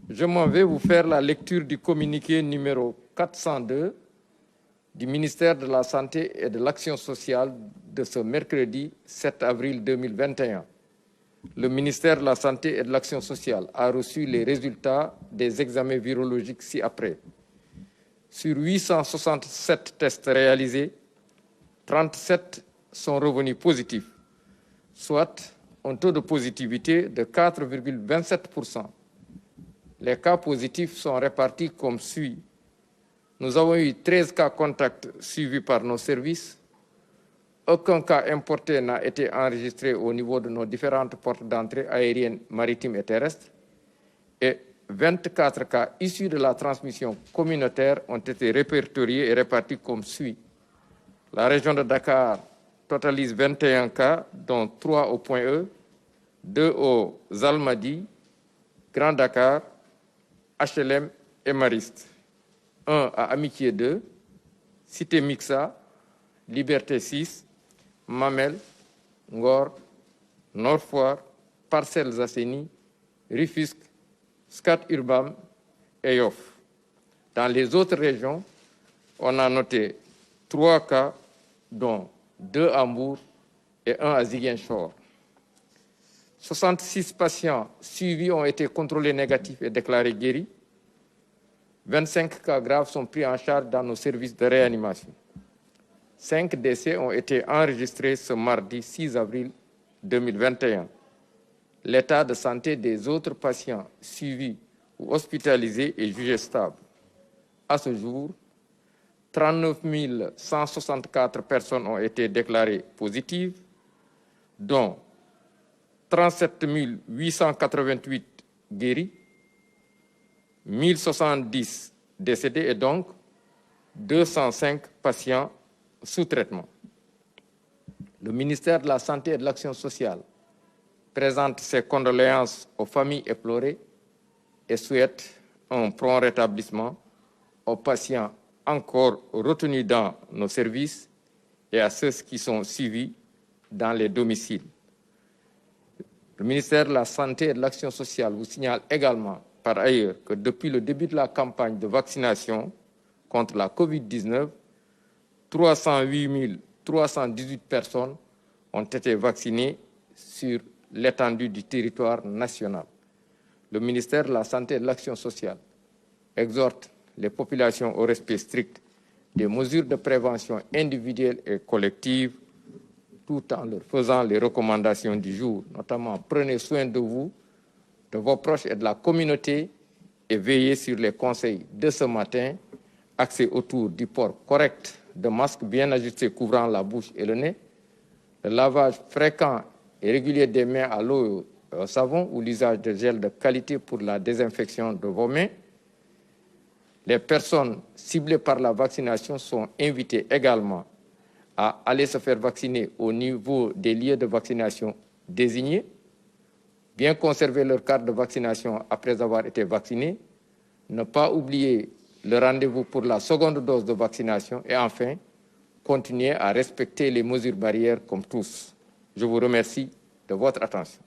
Je m'en vais vous faire la lecture du communiqué numéro 402 du ministère de la Santé et de l'Action sociale de ce mercredi 7 avril 2021. Le ministère de la Santé et de l'Action sociale a reçu les résultats des examens virologiques ci-après. Sur 867 tests réalisés, 37 sont revenus positifs, soit un taux de positivité de 4,27%. Les cas positifs sont répartis comme suit. Nous avons eu 13 cas contacts suivis par nos services. Aucun cas importé n'a été enregistré au niveau de nos différentes portes d'entrée aériennes, maritimes et terrestres. Et 24 cas issus de la transmission communautaire ont été répertoriés et répartis comme suit. La région de Dakar totalise 21 cas, dont 3 au Point E, 2 aux Almadies, Grand Dakar, HLM et Mariste. 1 à Amitié 2, Cité Mixa, Liberté 6, Mamel, Ngor, Nord Foire, Parcelles Assainies, Rufisque, Scat Urbam et Yoff. Dans les autres régions, on a noté 3 cas, dont 2 à Mbour et 1 à Ziguinchor. 66 patients suivis ont été contrôlés négatifs et déclarés guéris. 25 cas graves sont pris en charge dans nos services de réanimation. 5 décès ont été enregistrés ce mardi 6 avril 2021. L'état de santé des autres patients suivis ou hospitalisés est jugé stable. À ce jour, 39 164 personnes ont été déclarées positives, dont 37 888 guéris, 1070 décédés et donc 205 patients sous traitement. Le ministère de la Santé et de l'Action sociale présente ses condoléances aux familles éplorées et souhaite un prompt rétablissement aux patients encore retenus dans nos services et à ceux qui sont suivis dans les domiciles. Le ministère de la Santé et de l'Action sociale vous signale également, par ailleurs, que depuis le début de la campagne de vaccination contre la COVID-19, 308 318 personnes ont été vaccinées sur l'étendue du territoire national. Le ministère de la Santé et de l'Action sociale exhorte les populations au respect strict des mesures de prévention individuelles et collectives, tout en leur faisant les recommandations du jour. Notamment, prenez soin de vous, de vos proches et de la communauté et veillez sur les conseils de ce matin, axés autour du port correct de masques bien ajustés couvrant la bouche et le nez, le lavage fréquent et régulier des mains à l'eau et au savon ou l'usage de gel de qualité pour la désinfection de vos mains. Les personnes ciblées par la vaccination sont invitées également à aller se faire vacciner au niveau des lieux de vaccination désignés, bien conserver leur carte de vaccination après avoir été vaccinés, ne pas oublier le rendez-vous pour la seconde dose de vaccination et enfin, continuer à respecter les mesures barrières comme tous. Je vous remercie de votre attention.